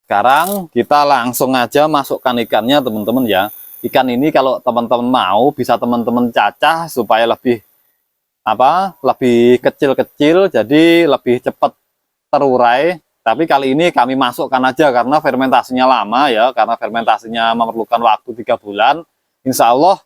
Sekarang kita langsung aja masukkan ikannya teman-teman ya. Ikan ini kalau teman-teman mau bisa teman-teman cacah supaya lebih kecil-kecil, jadi lebih cepat terurai. Tapi kali ini kami masukkan aja karena fermentasinya lama ya, karena fermentasinya memerlukan waktu 3 bulan. Insya Allah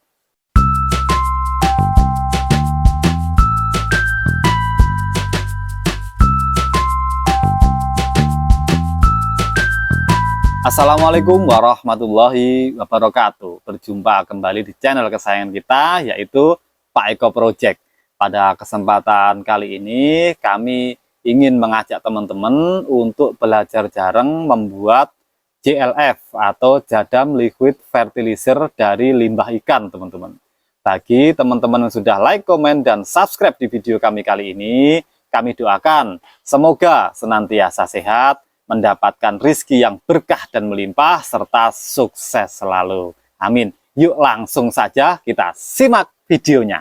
Assalamualaikum warahmatullahi wabarakatuh. Berjumpa kembali di channel kesayangan kita, yaitu Pak Eko Project. Pada kesempatan kali ini kami ingin mengajak teman-teman untuk belajar jarang membuat JLF atau Jadam Liquid Fertilizer dari limbah ikan, teman-teman. Bagi teman-teman yang sudah like, komen, dan subscribe di video kami kali ini, kami doakan semoga senantiasa sehat, mendapatkan rizki yang berkah dan melimpah, serta sukses selalu. Amin. Yuk langsung saja kita simak videonya.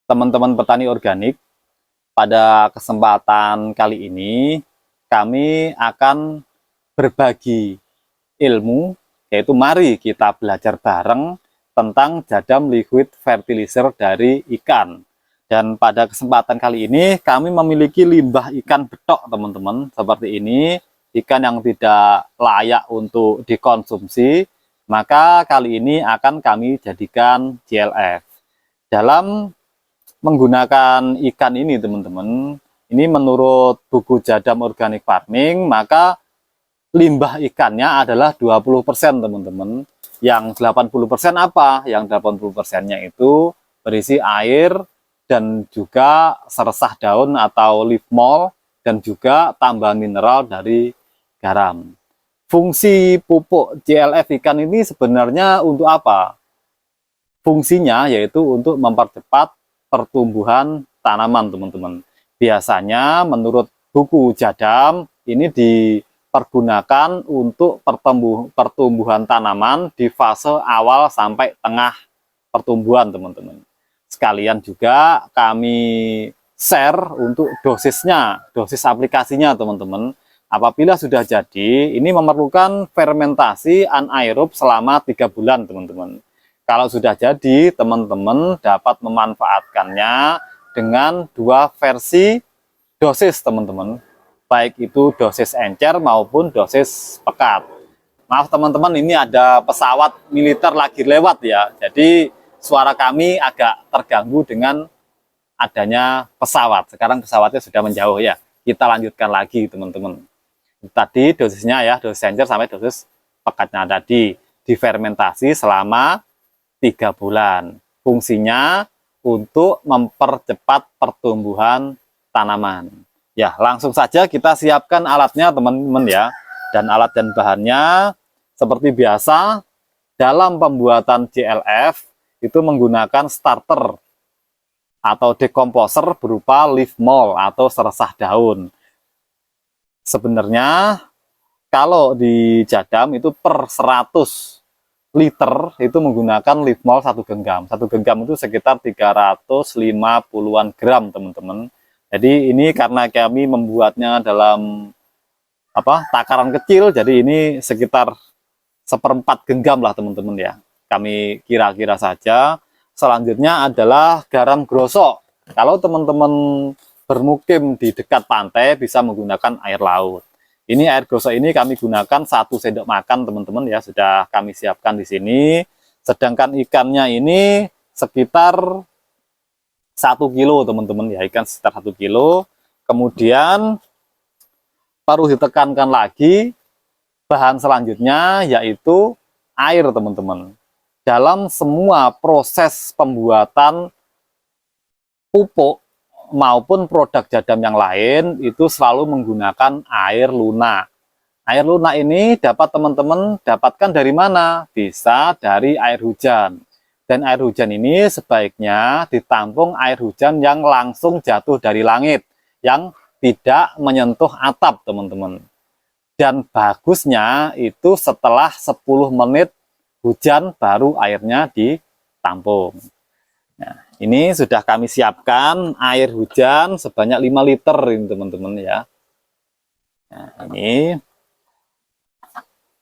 Teman-teman petani organik, pada kesempatan kali ini kami akan berbagi ilmu, yaitu mari kita belajar bareng tentang Jadam Liquid Fertilizer dari ikan. Dan pada kesempatan kali ini kami memiliki limbah ikan betok, teman-teman, seperti ini, ikan yang tidak layak untuk dikonsumsi. Maka kali ini akan kami jadikan JLF. Dalam menggunakan ikan ini, teman-teman, ini menurut buku Jadam Organic Farming, maka limbah ikannya adalah 20%, teman-teman. Yang 80% apa? Yang 80%-nya itu berisi air dan juga seresah daun atau leaf mold, dan juga tambahan mineral dari garam. Fungsi pupuk JLF ikan ini sebenarnya untuk apa? Fungsinya yaitu untuk mempercepat pertumbuhan tanaman, teman-teman. Biasanya menurut buku Jadam ini dipergunakan untuk pertumbuhan tanaman di fase awal sampai tengah pertumbuhan, teman-teman. Sekalian juga kami share untuk dosisnya, dosis aplikasinya, teman-teman. Apabila sudah jadi, ini memerlukan fermentasi anaerob selama 3 bulan, teman-teman. Kalau sudah jadi, teman-teman dapat memanfaatkannya dengan 2 versi dosis, teman-teman. Baik itu dosis encer maupun dosis pekat. Maaf teman-teman, ini ada pesawat militer lagi lewat ya. Jadi suara kami agak terganggu dengan adanya pesawat. Sekarang pesawatnya sudah menjauh ya. Kita lanjutkan lagi, teman-teman. Tadi dosisnya ya, dosis encer sampai dosis pekatnya tadi difermentasi selama 3 bulan. Fungsinya untuk mempercepat pertumbuhan tanaman. Ya, langsung saja kita siapkan alatnya, teman-teman ya. Dan alat dan bahannya seperti biasa dalam pembuatan JLF itu menggunakan starter atau dekomposer berupa leaf mold atau seresah daun. Sebenarnya kalau di Jadam itu per 100 liter itu menggunakan leaf mold 1 genggam. 1 genggam itu sekitar 350-an gram, teman-teman. Jadi ini karena kami membuatnya dalam takaran kecil, jadi ini sekitar 1/4 genggam lah, teman-teman ya. Kami kira-kira saja. Selanjutnya adalah garam grosok. Kalau teman-teman bermukim di dekat pantai bisa menggunakan air laut. Ini air grosok ini kami gunakan 1 sendok makan, teman-teman ya, sudah kami siapkan di sini. Sedangkan ikannya ini sekitar 1 kilo, teman-teman ya, ikan sekitar 1 kilo. Kemudian perlu ditekankan lagi bahan selanjutnya yaitu air, teman-teman. Dalam semua proses pembuatan pupuk maupun produk Jadam yang lain itu selalu menggunakan air lunak. Air lunak ini dapat teman-teman dapatkan dari mana? Bisa dari air hujan. Dan air hujan ini sebaiknya ditampung air hujan yang langsung jatuh dari langit, yang tidak menyentuh atap, teman-teman. Dan bagusnya itu setelah 10 menit hujan baru airnya ditampung. Nah, ini sudah kami siapkan air hujan sebanyak 5 liter ini, teman-teman ya. Nah, ini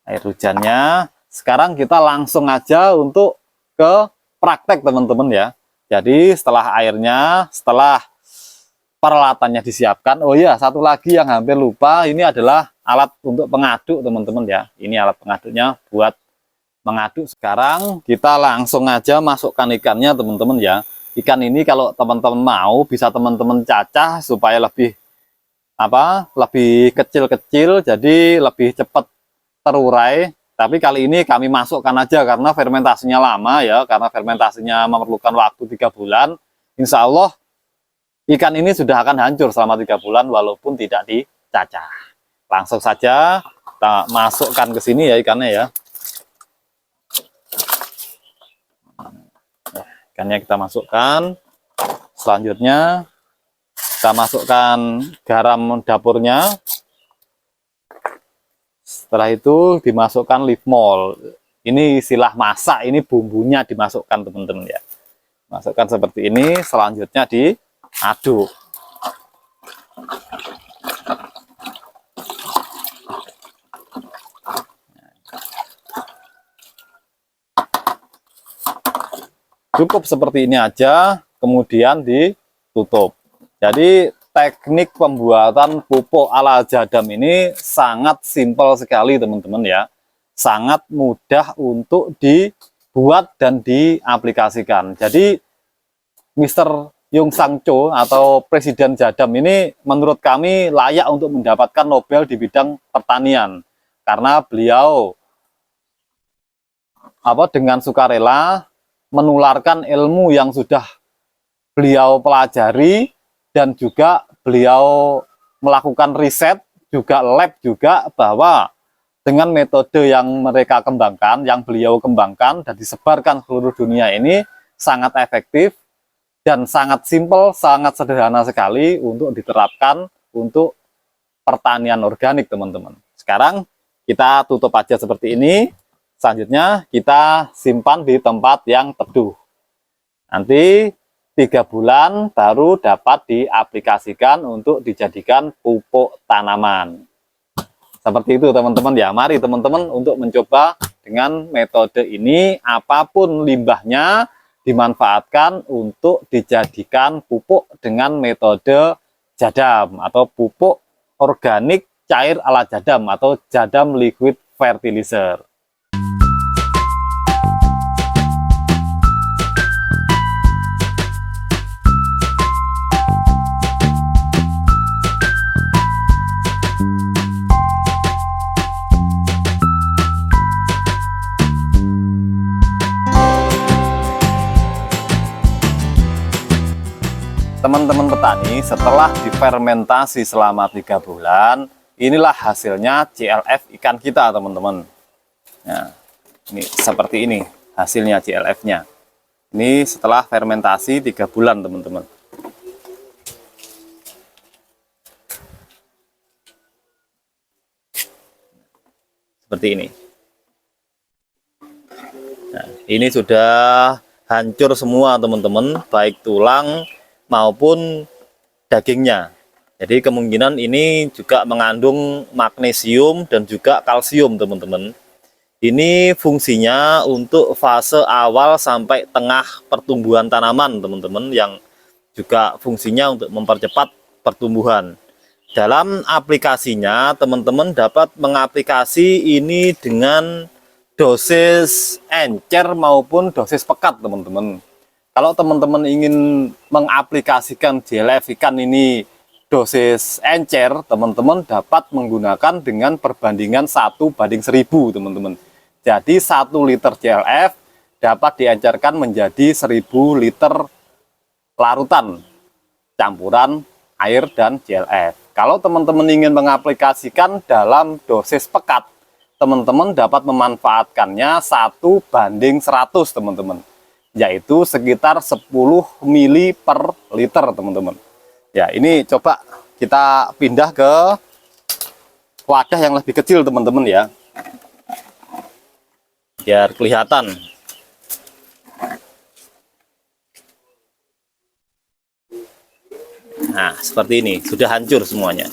air hujannya. Sekarang kita langsung aja untuk ke praktek teman-teman ya. Jadi setelah airnya, setelah peralatannya disiapkan, oh iya satu lagi yang hampir lupa, ini adalah alat untuk pengaduk teman-teman ya. Ini alat pengaduknya buat mengaduk. Sekarang kita langsung aja masukkan ikannya teman-teman ya. Ikan ini kalau teman-teman mau bisa teman-teman cacah supaya lebih lebih kecil-kecil, jadi lebih cepat terurai. Tapi kali ini kami masukkan aja karena fermentasinya lama ya, karena fermentasinya memerlukan waktu 3 bulan. Insya Allah ikan ini sudah akan hancur selama 3 bulan walaupun tidak dicacah. Langsung saja kita masukkan ke sini ya ikannya ya. Ikannya kita masukkan. Selanjutnya kita masukkan garam dapurnya. Setelah itu dimasukkan live mol. Ini istilah masak, ini bumbunya dimasukkan teman-teman ya. Masukkan seperti ini, selanjutnya diaduk. Cukup seperti ini aja, kemudian ditutup. Jadi teknik pembuatan pupuk ala jadam ini sangat simpel sekali teman-teman ya. Sangat mudah untuk dibuat dan diaplikasikan. Jadi Mr. Yung Sang Cho atau Presiden Jadam ini menurut kami layak untuk mendapatkan Nobel di bidang pertanian. Karena beliau dengan sukarela menularkan ilmu yang sudah beliau pelajari dan juga beliau melakukan riset, juga lab juga, bahwa dengan metode yang mereka kembangkan, yang beliau kembangkan dan disebarkan seluruh dunia ini sangat efektif dan sangat simpel, sangat sederhana sekali untuk diterapkan untuk pertanian organik teman-teman. Sekarang kita tutup aja seperti ini, selanjutnya kita simpan di tempat yang teduh. Nanti 3 bulan baru dapat diaplikasikan untuk dijadikan pupuk tanaman. Seperti itu teman-teman ya. Mari teman-teman untuk mencoba dengan metode ini, apapun limbahnya dimanfaatkan untuk dijadikan pupuk dengan metode jadam atau pupuk organik cair ala jadam atau jadam liquid fertilizer. Teman-teman petani, setelah difermentasi selama 3 bulan, inilah hasilnya CLF ikan kita teman-teman. Nah, ini seperti ini hasilnya CLF-nya. Ini setelah fermentasi 3 bulan teman-teman. Seperti ini. Nah, ini sudah hancur semua teman-teman, baik tulang maupun dagingnya. Jadi kemungkinan ini juga mengandung magnesium dan juga kalsium teman-teman. Ini fungsinya untuk fase awal sampai tengah pertumbuhan tanaman teman-teman, yang juga fungsinya untuk mempercepat pertumbuhan. Dalam aplikasinya teman-teman dapat mengaplikasi ini dengan dosis encer maupun dosis pekat teman-teman. Kalau teman-teman ingin mengaplikasikan CLF ikan ini dosis encer, teman-teman dapat menggunakan dengan perbandingan 1:1000 teman-teman. Jadi 1 liter CLF dapat diencerkan menjadi 1000 liter larutan campuran air dan CLF. Kalau teman-teman ingin mengaplikasikan dalam dosis pekat, teman-teman dapat memanfaatkannya 1:100 teman-teman, yaitu sekitar 10 mili per liter teman-teman. Ya, ini coba kita pindah ke wadah yang lebih kecil teman-teman ya, biar kelihatan. Nah, seperti ini, sudah hancur semuanya.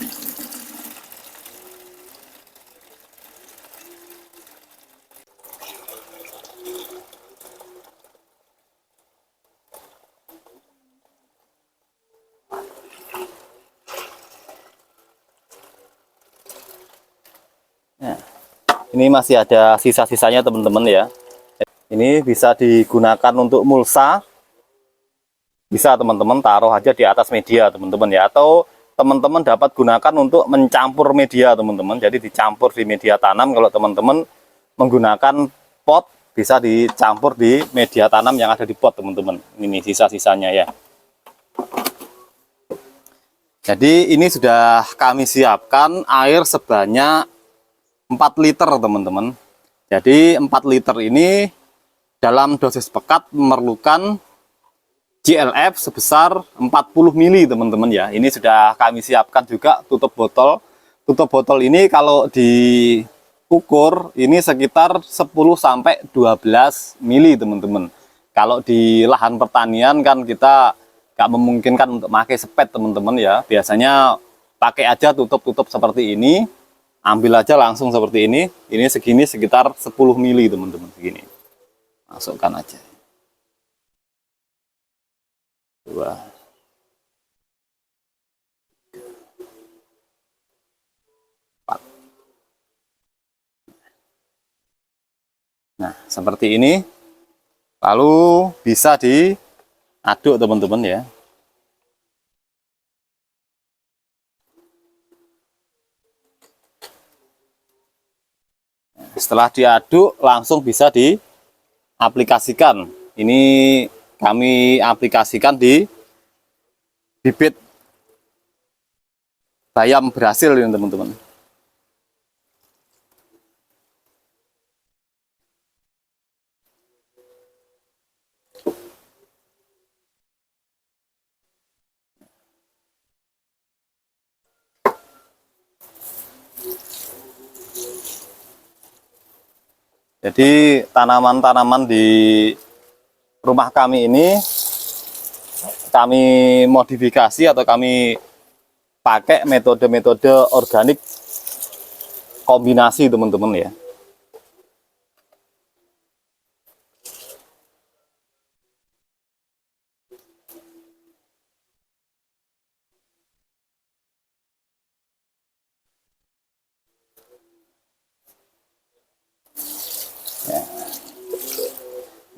Ini masih ada sisa-sisanya teman-teman ya. Ini bisa digunakan untuk mulsa. Bisa teman-teman taruh aja di atas media teman-teman ya. Atau teman-teman dapat gunakan untuk mencampur media teman-teman. Jadi dicampur di media tanam. Kalau teman-teman menggunakan pot, bisa dicampur di media tanam yang ada di pot teman-teman. Ini sisa-sisanya ya. Jadi ini sudah kami siapkan air sebanyak 4 liter teman-teman. Jadi 4 liter ini dalam dosis pekat memerlukan GLF sebesar 40 mili teman-teman ya. Ini sudah kami siapkan juga tutup botol. Tutup botol ini kalau diukur ini sekitar 10 sampai 12 mili teman-teman. Kalau di lahan pertanian kan kita nggak memungkinkan untuk pakai sepet teman-teman ya. Biasanya pakai aja tutup-tutup seperti ini. Ambil aja langsung seperti ini. Ini segini sekitar 10 mili teman-teman, segini. Masukkan aja. 2. Nah, seperti ini. Lalu bisa diaduk teman-teman ya. Setelah diaduk langsung bisa diaplikasikan. Ini kami aplikasikan di bibit bayam berhasil ini teman-teman. Jadi tanaman-tanaman di rumah kami ini kami modifikasi atau kami pakai metode-metode organik kombinasi teman-teman ya.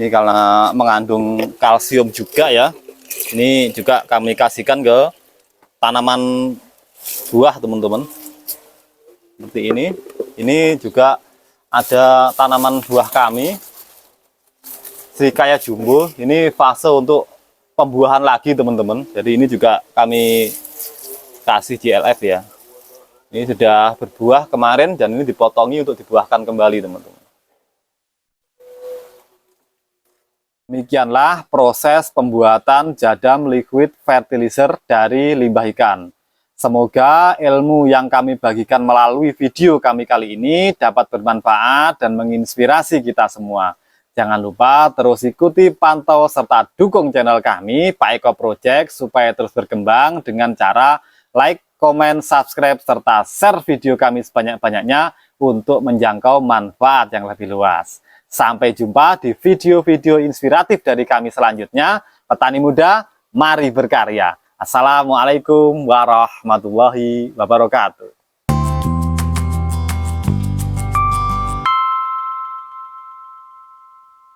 Ini karena mengandung kalsium juga ya. Ini juga kami kasihkan ke tanaman buah teman-teman. Seperti ini. Ini juga ada tanaman buah kami. Srikaya jumbo. Ini fase untuk pembuahan lagi teman-teman. Jadi ini juga kami kasih GLF ya. Ini sudah berbuah kemarin dan ini dipotongi untuk dibuahkan kembali teman-teman. Demikianlah proses pembuatan jadam liquid fertilizer dari limbah ikan. Semoga ilmu yang kami bagikan melalui video kami kali ini dapat bermanfaat dan menginspirasi kita semua. Jangan lupa terus ikuti, pantau, serta dukung channel kami, Pak Eko Project, supaya terus berkembang dengan cara like, komen, subscribe, serta share video kami sebanyak-banyaknya untuk menjangkau manfaat yang lebih luas. Sampai jumpa di video-video inspiratif dari kami selanjutnya. Petani muda, mari berkarya. Assalamualaikum warahmatullahi wabarakatuh.